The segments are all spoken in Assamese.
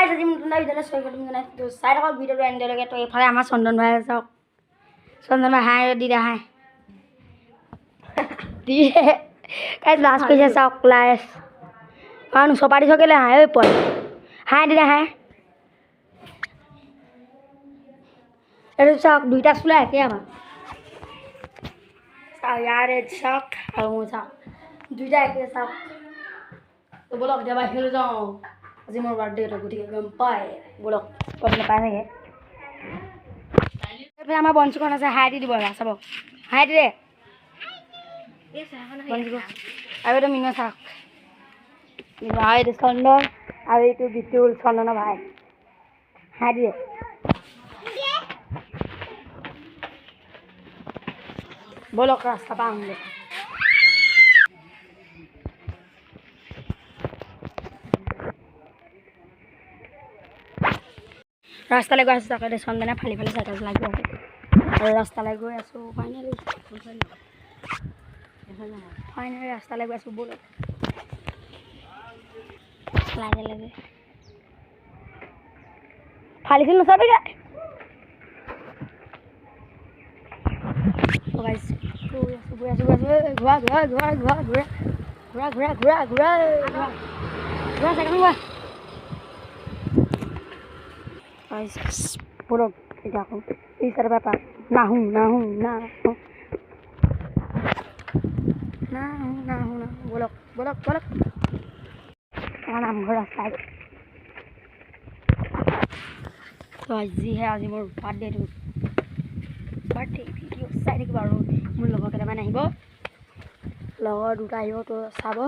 গাইছ আজি নতুন ভিডিঅ'লৈ চৈ কৰিম নাই তো চাই থাকক ভিডিঅ'টো এন্ডলৈকে তো এইফালে আমাৰ চন্দন ভাই চাওক চন্দন ভাই হাই দি দে হাই দিয়ে গাইছ লাষ্ট কৰিছে চাওক লাষ্ট কাৰণ চপা দিছ কেলে হাই ঐ পল হাই দি দে হাই এইটো চাওক দুইটা চুলা একে আমাৰ চাওক ইয়াৰে চাওক আৰু মোৰ চাওক দুইটা একে চাওক তো বলক এতিয়া বাহিৰলৈ যাওঁ আজি মোৰ বাৰ্থডে তো গতিকে গম পায় বলক গম নাপায় চাগে এইফালে আমাৰ বঞ্চিকণ আছে হাই দি দিব চাব হাই দি দে বঞ্চিকণ আৰু এইটো মিনো চাওক মিনো আৰু এইটো চন্দন আৰু এইটো বিতুল চন্দনৰ ভাই হাই দি দে বলক ৰাস্তা পা আহোঁগৈ ৰাস্তালৈ গৈ আছোঁ তাকে চন্দনে ফালি ফালি চাইকেল চলাই গৈ আছে আৰু ৰাস্তালৈ গৈ আছোঁ ফাইনেলি ৰাস্তালৈ গৈ আছোঁ ব'লক লাগে লাগে ফালিছিল নচাবি গৈ আছোঁ গৈ আছোঁ ঘূৰা ঘূৰা ঘূৰা ঘূৰা ঘূৰা ঘূৰা ঘূৰা ঘূৰা ঘূৰা ঘূৰা ঘূৰা চাইকেলখন ঘূৰা বলক এতিয়া আকৌ এই চাৰে বাপা নাহোঁ নাহোঁ নাহোঁ নাহোঁ নাহোঁ নাহোঁ বলক বলক বলক আমাৰ নামঘৰ ৰাস্তাই তো আজিহে আজি মোৰ বাৰ্থডেটো বাৰ্থডে ভিডিঅ' চাই থাকিব আৰু মোৰ লগৰ কেইটামান আহিব লগৰ দুটা আহিব তো চাব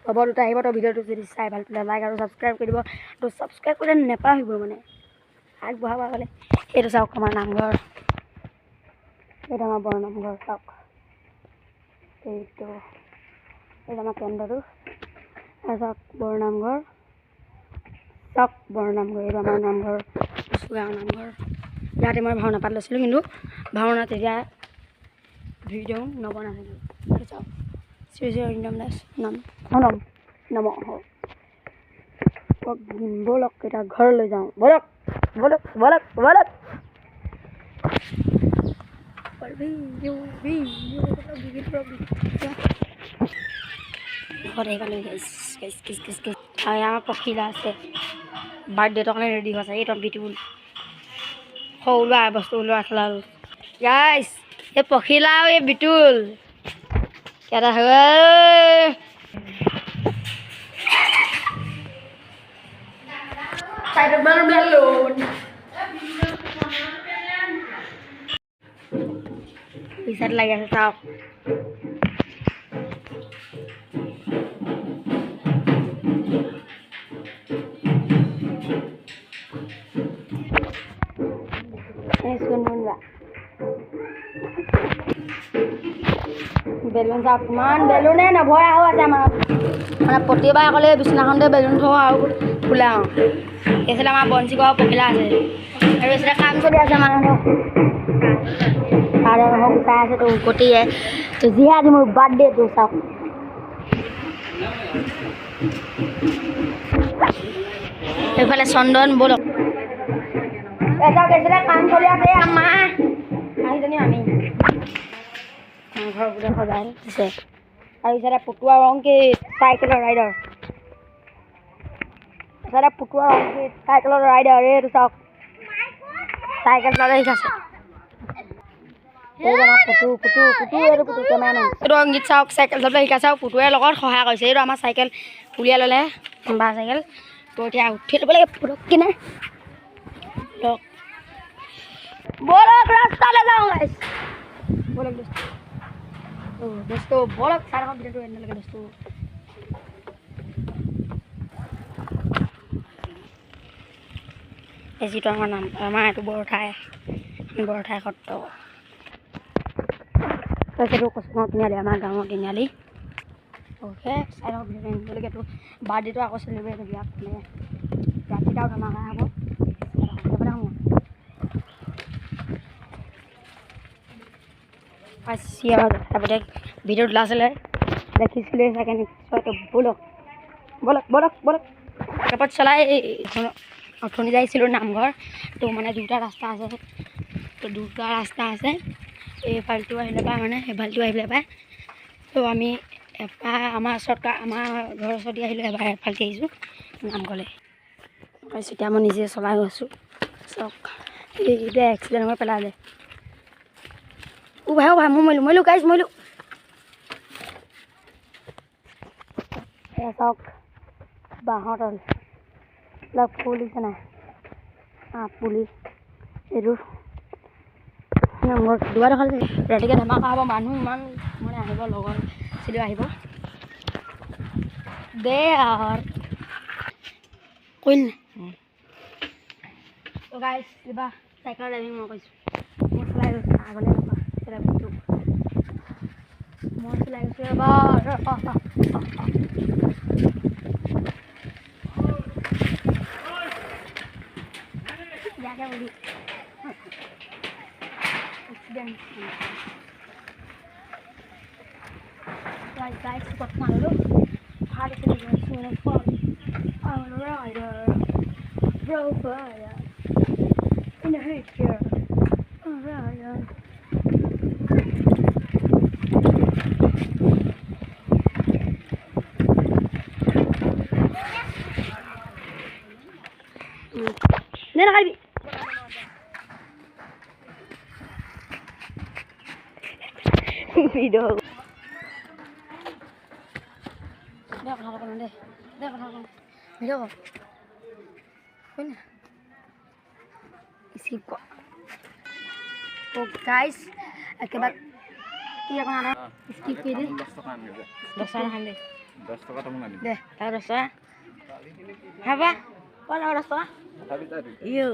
লগৰ দুটা আহিব তো ভিডিঅ'টো যদি চাই ভাল পালে লাইক আৰু ছাবস্ক্ৰাইব কৰি দিব তো ছাবস্ক্ৰাইব কৰিলে নেপাহৰিব মানে আগবঢ়াব গ'লে এইটো চাওক আমাৰ নামঘৰ এইটো আমাৰ বৰ নামঘৰ চাওক এইটো আমাৰ কেন্দ্ৰটো চাওক বৰ নামঘৰ চাওক বৰ নামঘৰ এইটো আমাৰ নামঘৰ গাঁৱৰ নামঘৰ ইয়াতে মই ভাওনা পাত লৈছিলোঁ কিন্তু ভাওনা তেতিয়া ভিডিঅ' নবনাইছিলোঁ চাওক শ্ৰী শ্ৰী অৰিন্দম দাস নাম নম নম বলক এতিয়া ঘৰলৈ যাওঁ বলক বলক বলক বলক আমাৰ পখিলা আছে বাৰ্থডেটোৰ কাৰণে ৰেডি হৈছে এইটো বিটুল সৰু ল'ৰা বস্তু ওলোৱা খেলা গাইছ এই পখিলা আৰু এই বিটুল কেইটা পিছত লাগি আছে চাওক বেলুন চাওক কিমান বেলুনে নভৰা হৈ আছে আমাৰ মানে প্ৰতিবাৰ অকলে বিচনাখনতে বেলুন থওঁ আৰু ফুলাওঁ এইফালে আমাৰ বঞ্চিক আৰু পখিলা আছে আৰু এইফালে কাম চলি আছে মানুহ গুচাই আছে তো গতিকে তো যিহে আজি মোৰ বাৰ্থডেটো চাওক এইফালে চন্দন বলক চাওক এইফালে কাম চলি আছে আমাৰ আহিজনী আমি ঘৰ বোলে সজাই দিছে আৰু ইফালে পুতুৱা ৰংকিত চাইকেলৰ ৰাইডাৰ ইফালে পুতুৱা ৰংকিত চাইকেলৰ ৰাইডাৰ এইটো চাওক চাইকেল চলাই আছে ৰংগীত চাওক চাইকেল চলাই শিকা চাওক পুতুৱে লগত সহায় কৰিছে এইটো আমাৰ চাইকেল উলিয়াই ল'লে বা চাইকেল তো এতিয়া উঠি ল'ব লাগে পটককৈ নাই বলক ৰাস্তালৈ যাওঁ বলক দোস্ত বলক চাই থাকক ভিডিঅ'টো এনেলৈকে দোস্ত এই যিটো আমাৰ নাম আমাৰ এইটো বৰঠাই সত্ৰ সেইটো কচুগাঁও তিনিআলি আমাৰ গাঁৱৰ তিনিআলি অ'কে চাই থাকক ভিডিঅ'টো এনেলৈকেতো বাৰ্থডেটো আকৌ চেলিব্ৰেট কৰি দিয়ক মানে ৰাতিটাও ধমাকা হ'ব ভিডিঅ'টো লাষ্ট হ'লে দেখিছিলে চাগে নিশ্চয় বলক বলক বলক বলক কেপত চলাই অথনি যাইছিলোঁ নামঘৰ তো মানে দুটা ৰাস্তা আছে তো দুটা ৰাস্তা আছে এইফালটো আহিলে পায় মানে সেইফালটো আহিলে পায় তো আমি এবাৰ আমাৰ ঘৰৰ ওচৰতে আহিলোঁ এবাৰ এফালতে আহিছোঁ নামঘৰলৈ এতিয়া মই নিজে চলাই গৈছোঁ চাওক এতিয়া এক্সিডেণ্ট হৈ পেলালে ভাই মই মৰিলোঁ গাইজ মৰিলোঁ এয়া চাওক বাঁহৰ তল লগ ফুলিছে নাই পুলি এইটো মোৰ দুবাৰ দেখালে ৰাতিকে ধমাকা হ'ব মানুহ ইমান মানে আহিব লগৰ চিলিও আহিব দে আৰু কৰিল তো গাইজ কিবা চাইকেল ড্ৰাইভিং মই কৈছোঁ মই চলাই গৈছোঁ আগলৈ নাপাওঁ মই চলাই গৈছোঁ এবাৰ ইয়াকে বুলি accident guys got my look part of the soon as fun I'm a rider bro fire in the head here rider Nena kalbi video dia কথা কম দে কথা কম ভিডিও কম কোন স্কিপ কর তো গাইস একেবারে কি এখন আনা স্কিপ করে দে 10 টাকা খান দে 10 টাকা তুমি আনি দে তার 10 টাকা হাবা কোন 10 টাকা ইউ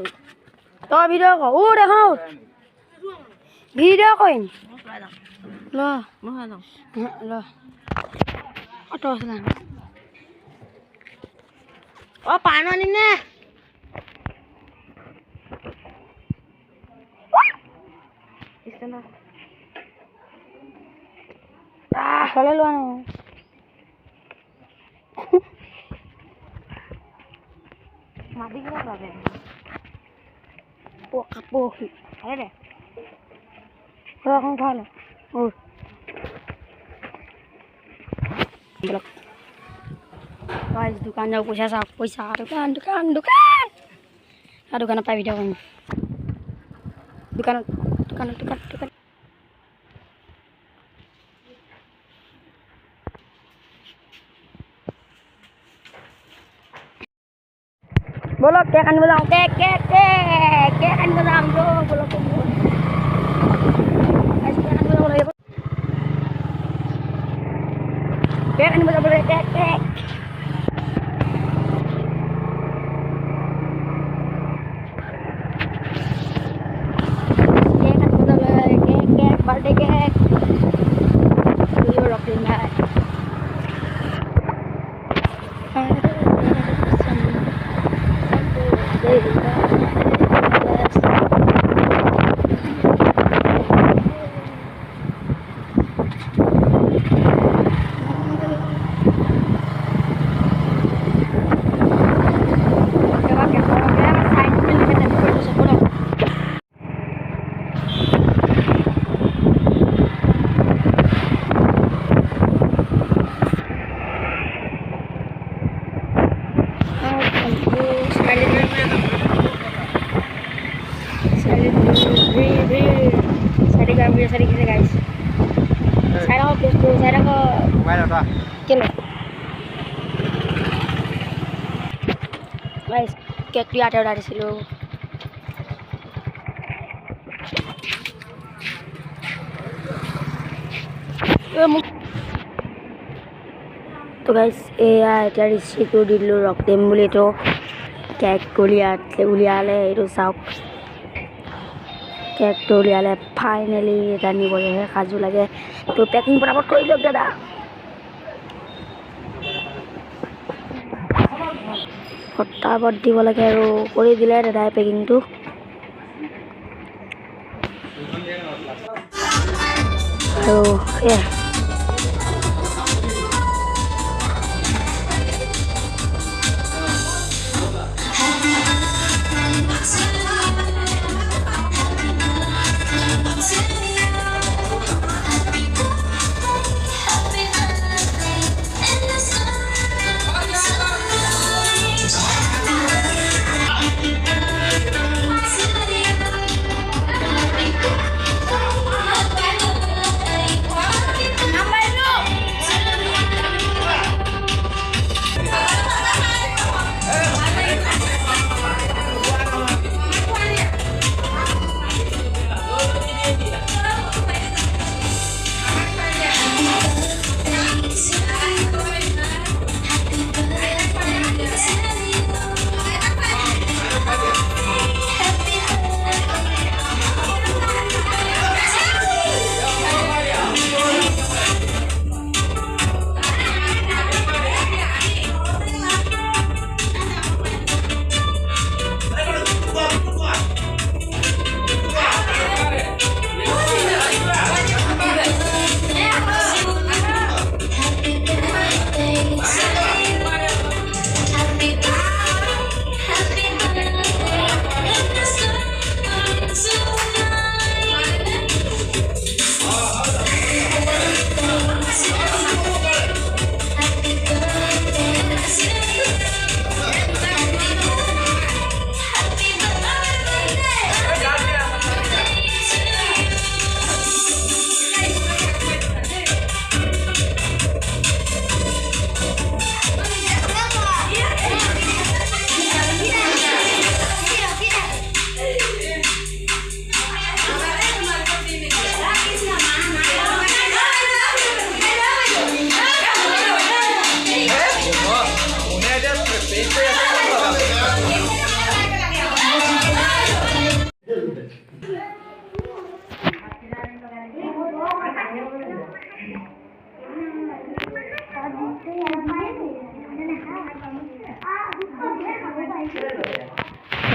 তো ভিডিও কর ও দেখো ভিডিও কইন ল ল অটো আছে ও পান আনি নে ইস্তেনা চলে লোৱা ন মাটি কিবা লাগে ও কাপো আরে রে এখন খালে ও blok guys dukaan jauh puysa dukaan dukaan apa video ini dukaan bolok kek kan bolong kek kan bolong dong bolok guys kek kan bolong ya kek kan bolong kek birthday cake you're rocking that Saya kita guys. Saya nak Facebook, saya nak mana tu? Kilo. Guys, kek dia ada dari situ. तो guys dari situ dulu rock dem boleh tu kek uliale itu sauk cake তো উলিয়ালে ফাইনেলি এটা নিবলৈহে সাজু লাগে তো পেকিং পটাপট কৰি দিয়ক দাদা পটাপট দিব লাগে আৰু কৰি দিলে দাদাই পেকিংটো আৰু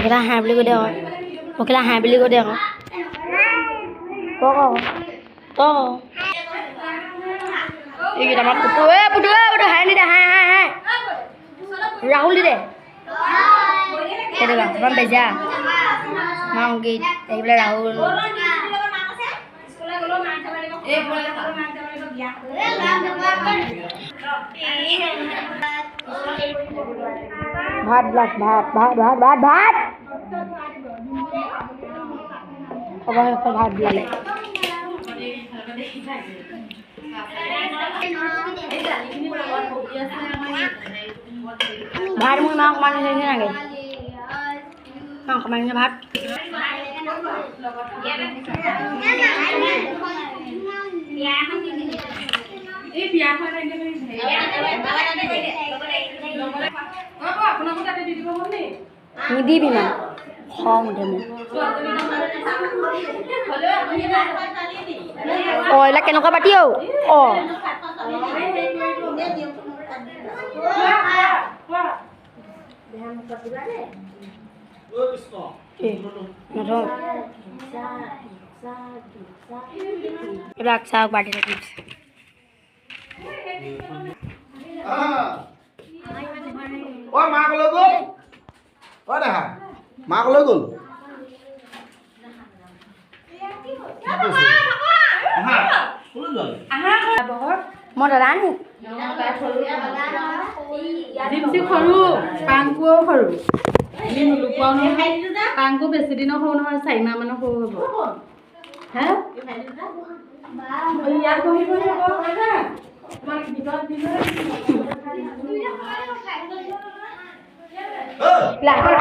পখিলা হাঁহ বুলি কৈ দে আকৌ পখিলা হাঁহ বুলি কৈ দে আকৌ এইকেইটা আমাৰ পুতু হাঁহ দি দে হাঁহ ৰাহুল দি দে কেনেকুৱা ইমান বেজা মাংগীত এইবিলাক ৰাহুল ভাত ভাত ভাত ভাত ভাত ভাত ভাত ভাত দিলে ভাত মোৰ মাংস মাৰিছে নাগে মাংস মাৰিছে ভাত নিদিবি না খং উঠে মোৰ এইবিলাক কেনেকুৱা পাতি এইবিলাক চাওক পাতি থাকিব মাক লৈ গ'ল দেখা মাক লৈ গ'ল মই দাদা নি সৰু পাংকুও সৰু আমি নোলুকুৱাও নহয় পাংকু বেছি দিনৰ সৰু নহয় 4 মাহ মানৰ সৰু হ'ব হে ইয়াত বহিব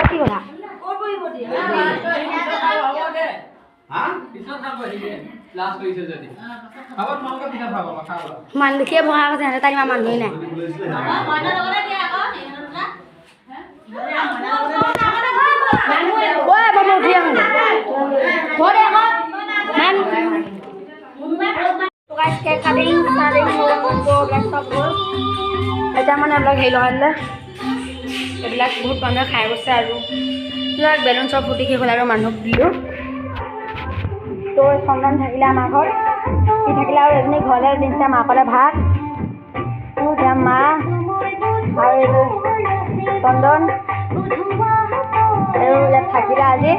কি কথা মান দেখিয়ে বহা আছে তাই ইমান মানুহেই নাই এতিয়া মানে এইবিলাক হেৰি লগাই দিলে এইবিলাক বহুত মানুহে খাই গৈছে আৰু এইবিলাক বেলুন চব ফুটি শেষ হ'ল আৰু মানুহক দিলোঁ তো চন্দন থাকিলে আমাৰ ঘৰত সি থাকিলে আৰু এজনী ঘৰলৈ দিছে মাকলে ভাত এতিয়া মা আৰু এইটো চন্দন আৰু ইয়াত থাকিলে আজি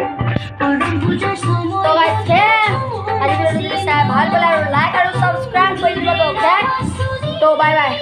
আজিকালি চাই ভাল পালে আৰু লাইক আৰু ছাবস্ক্ৰাইব কৰি দিব তো বাই বাই